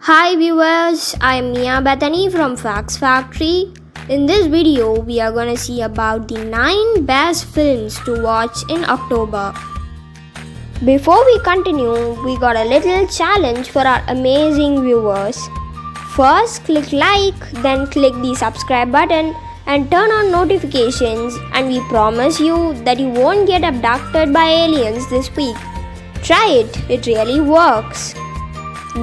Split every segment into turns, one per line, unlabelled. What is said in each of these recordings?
Hi viewers, I am Mia Bethany from Facts Factory. In this video, we are going to see about the 9 best films to watch in October. Before we continue, we got a little challenge for our amazing viewers. First, click like, then click the subscribe button and turn on notifications, and we promise you that you won't get abducted by aliens this week. Try it really works.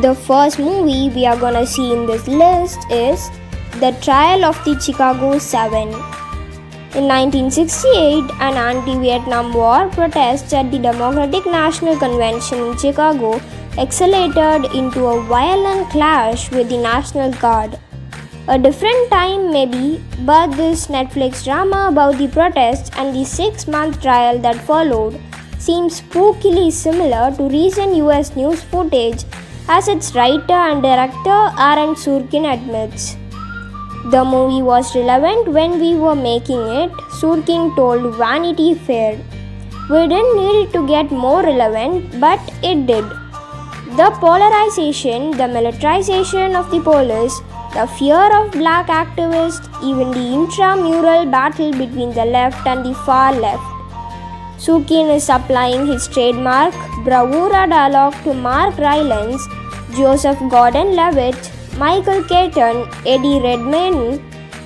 The first movie we are gonna see in this list is The Trial of the Chicago 7. In 1968, an anti-Vietnam War protest at the Democratic National Convention in Chicago escalated into a violent clash with the National Guard. A different time maybe, but this Netflix drama about the protest and the 6-month trial that followed seems spookily similar to recent US news footage, as its writer and director Aaron Sorkin admits. The movie was relevant when we were making it, Sorkin told Vanity Fair. We didn't need it to get more relevant, but it did. The polarization, the militarization of the police, the fear of black activists, even the intramural battle between the left and the far left. Sorkin is applying his trademark bravura dialogue to Mark Rylance, Joseph Gordon-Levitt, Michael Keaton, Eddie Redmayne,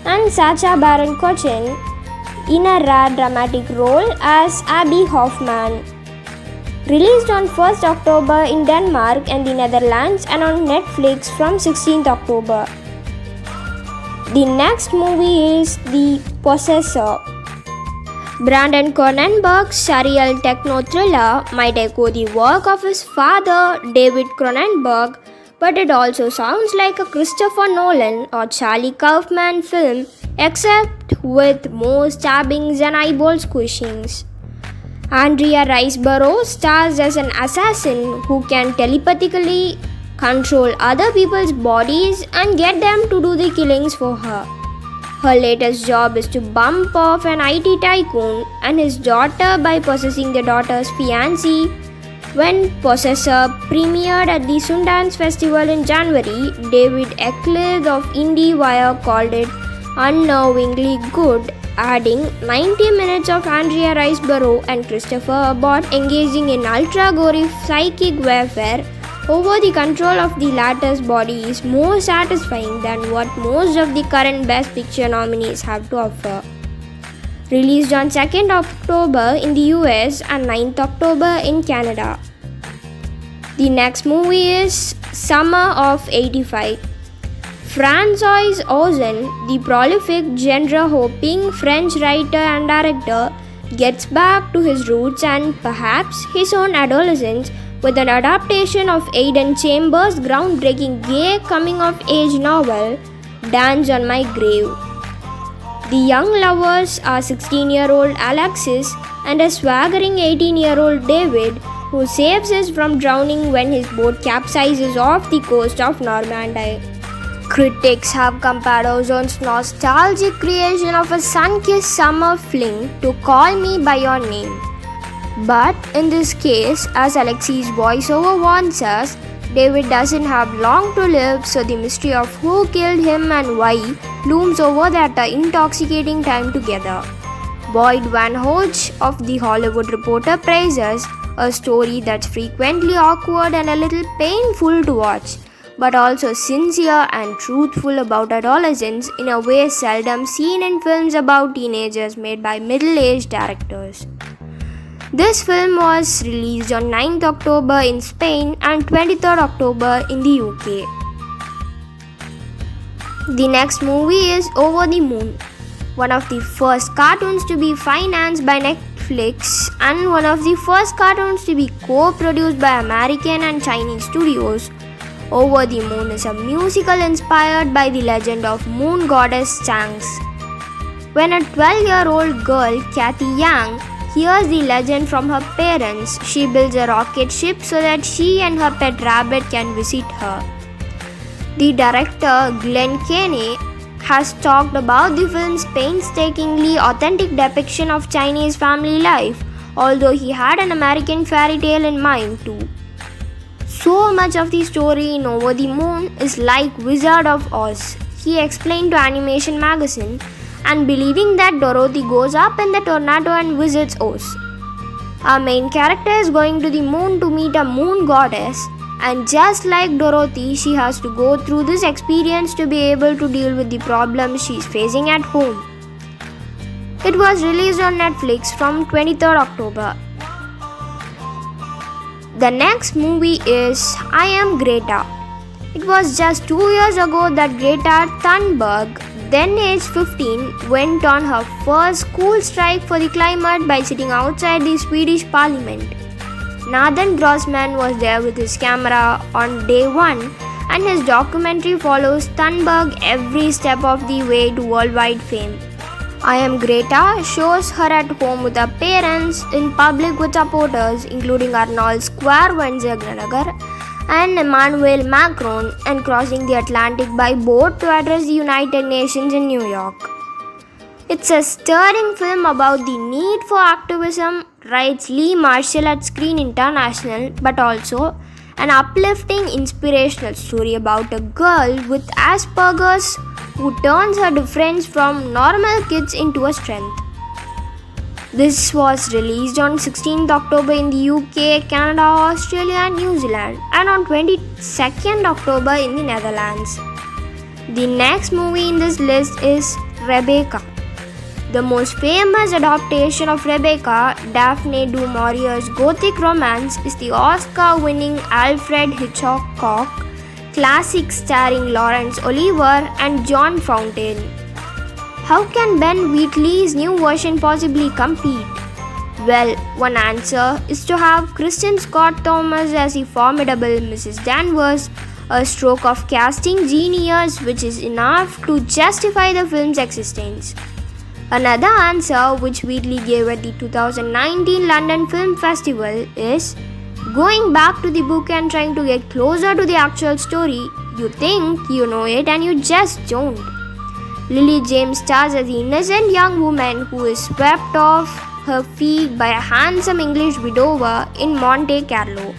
and Sacha Baron Cohen in a rare dramatic role as Abby Hoffman. Released on 1st October in Denmark and the Netherlands and on Netflix from 16th October. The next movie is The Possessor. Brandon Cronenberg's surreal techno-thriller might echo the work of his father, David Cronenberg, but it also sounds like a Christopher Nolan or Charlie Kaufman film, except with more stabbings and eyeball squishings. Andrea Riseborough stars as an assassin who can telepathically control other people's bodies and get them to do the killings for her. Her latest job is to bump off an IT tycoon and his daughter by possessing the daughter's fiancé. When Possessor premiered at the Sundance Festival in January, David Eckler of IndieWire called it unnervingly good, adding 90 minutes of Andrea Riseborough and Christopher Abbott engaging in ultra-gory psychic warfare over the control of the latter's body is more satisfying than what most of the current Best Picture nominees have to offer. Released on 2nd October in the US and 9th October in Canada. The next movie is Summer of 85. François Ozon, the prolific genre-hopping French writer and director, gets back to his roots and perhaps his own adolescence with an adaptation of Aidan Chambers' groundbreaking gay coming-of-age novel, Dance on My Grave. The young lovers are 16-year-old Alexis and a swaggering 18-year-old David, who saves us from drowning when his boat capsizes off the coast of Normandy. Critics have compared Ozon's nostalgic creation of a sun-kissed summer fling to Call Me By Your Name. But in this case, as Alexis' voiceover warns us, David doesn't have long to live, so the mystery of who killed him and why looms over that intoxicating time together. Boyd Van Hoge of The Hollywood Reporter praises a story that's frequently awkward and a little painful to watch, but also sincere and truthful about adolescence in a way seldom seen in films about teenagers made by middle-aged directors. This film was released on 9th October in Spain and 23rd October in the UK. The next movie is Over the Moon, one of the first cartoons to be financed by Netflix and one of the first cartoons to be co-produced by American and Chinese studios. Over the Moon is a musical inspired by the legend of moon goddess Chang'e. When a 12-year-old girl, Kathy Yang, hears the legend from her parents, she builds a rocket ship so that she and her pet rabbit can visit her. The director, Glenn Keane, has talked about the film's painstakingly authentic depiction of Chinese family life, although he had an American fairy tale in mind too. So much of the story in Over the Moon is like Wizard of Oz, he explained to Animation Magazine, and believing that Dorothy goes up in the tornado and visits Oz. Our main character is going to the moon to meet a moon goddess, and just like Dorothy, she has to go through this experience to be able to deal with the problems she's facing at home. It was released on Netflix from 23rd October. The next movie is I Am Greta. It was just 2 years ago that Greta Thunberg, then aged 15, went on her first school strike for the climate by sitting outside the Swedish parliament. Nathan Grossman was there with his camera on day one, and his documentary follows Thunberg every step of the way to worldwide fame. I Am Greta shows her at home with her parents, in public with supporters including Arnold Schwarzenegger and Emmanuel Macron, and crossing the Atlantic by boat to address the United Nations in New York. It's a stirring film about the need for activism, writes Lee Marshall at Screen International, but also an uplifting, inspirational story about a girl with Asperger's who turns her difference from normal kids into a strength. This was released on 16th October in the UK, Canada, Australia and New Zealand, and on 22nd October in the Netherlands. The next movie in this list is Rebecca. The most famous adaptation of Rebecca, Daphne du Maurier's gothic romance, is the Oscar-winning Alfred Hitchcock classic starring Laurence Olivier and John Fontaine. How can Ben Wheatley's new version possibly compete? Well, one answer is to have Kristen Scott Thomas as the formidable Mrs. Danvers, a stroke of casting genius which is enough to justify the film's existence. Another answer, which Wheatley gave at the 2019 London Film Festival, is going back to the book and trying to get closer to the actual story. You think you know it and you just don't. Lily James stars as the innocent young woman who is swept off her feet by a handsome English widower in Monte Carlo.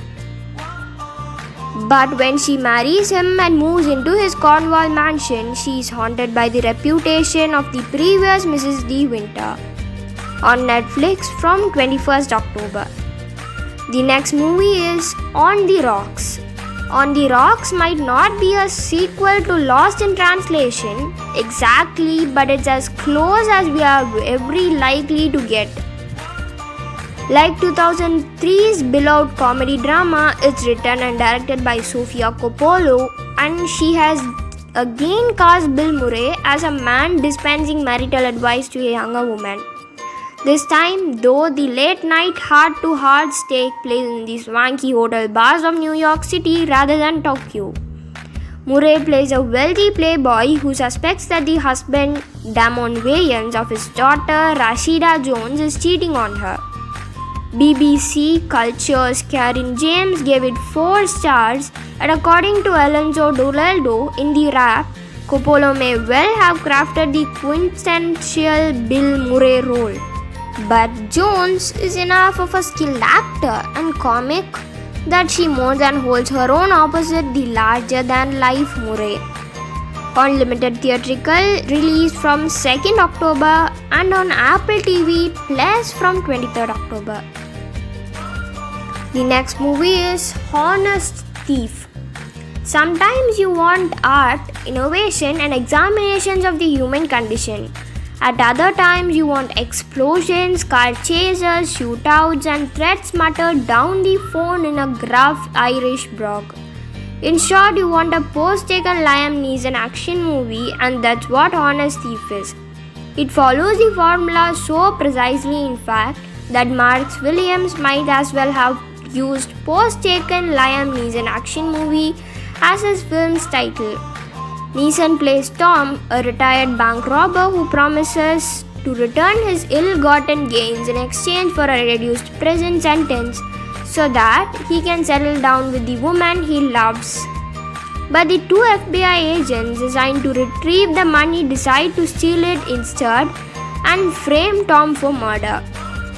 But when she marries him and moves into his Cornwall mansion, she is haunted by the reputation of the previous Mrs. De Winter. On Netflix from 21st October. The next movie is On the Rocks. On the Rocks might not be a sequel to Lost in Translation exactly, but it's as close as we are ever likely to get. Like 2003's beloved comedy drama, it's written and directed by Sofia Coppola, and she has again cast Bill Murray as a man dispensing marital advice to a younger woman. This time, though, the late-night heart-to-hearts take place in the swanky hotel bars of New York City rather than Tokyo. Murray plays a wealthy playboy who suspects that the husband, Damon Wayans, of his daughter, Rashida Jones, is cheating on her. BBC Culture's Karen James gave it 4 stars, and according to Alonso Duraldo in The Wrap, Coppola may well have crafted the quintessential Bill Murray role. But Jones is enough of a skilled actor and comic that she more than holds her own opposite the larger-than-life Murray. On limited theatrical release from 2nd October and on Apple TV Plus from 23rd October. The next movie is Honest Thief. Sometimes you want art, innovation and examinations of the human condition. At other times you want explosions, car chases, shootouts and threats muttered down the phone in a gruff Irish brogue. In short, you want a post-taken Liam Neeson action movie, and that's what Honest Thief is. It follows the formula so precisely, in fact, that Mark Williams might as well have used post-taken Liam Neeson action movie as his film's title. Neeson plays Tom, a retired bank robber who promises to return his ill-gotten gains in exchange for a reduced prison sentence so that he can settle down with the woman he loves. but the two FBI agents assigned to retrieve the money decide to steal it instead and frame Tom for murder.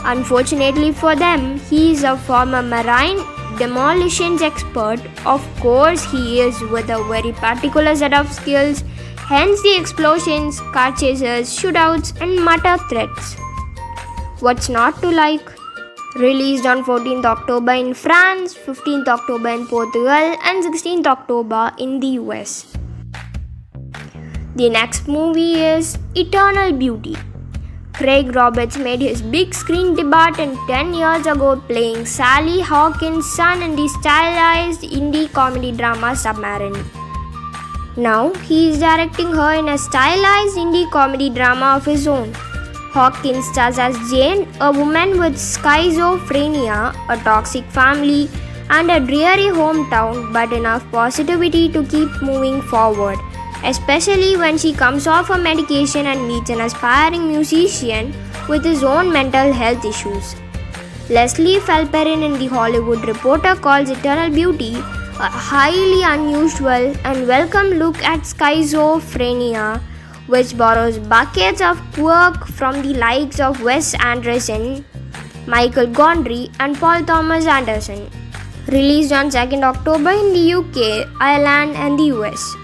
Unfortunately for them, he is a former marine demolitions expert. Of course, he is, with a very particular set of skills, hence the explosions, car chases, shootouts, and murder threats. What's not to like? Released on 14th October in France, 15th October in Portugal, and 16th October in the US. The next movie is Eternal Beauty. Craig Roberts made his big screen debut 10 years ago playing Sally Hawkins' son in the stylized indie comedy drama Submarine. Now he is directing her in a stylized indie comedy drama of his own. Hawkins stars as Jane, a woman with schizophrenia, a toxic family, and a dreary hometown, but enough positivity to keep moving forward, especially when she comes off her medication and meets an aspiring musician with his own mental health issues. Leslie Falperin in The Hollywood Reporter calls Eternal Beauty a highly unusual and welcome look at schizophrenia, which borrows buckets of quirk from the likes of Wes Anderson, Michael Gondry, and Paul Thomas Anderson. Released on 2nd October in the UK, Ireland, and the US.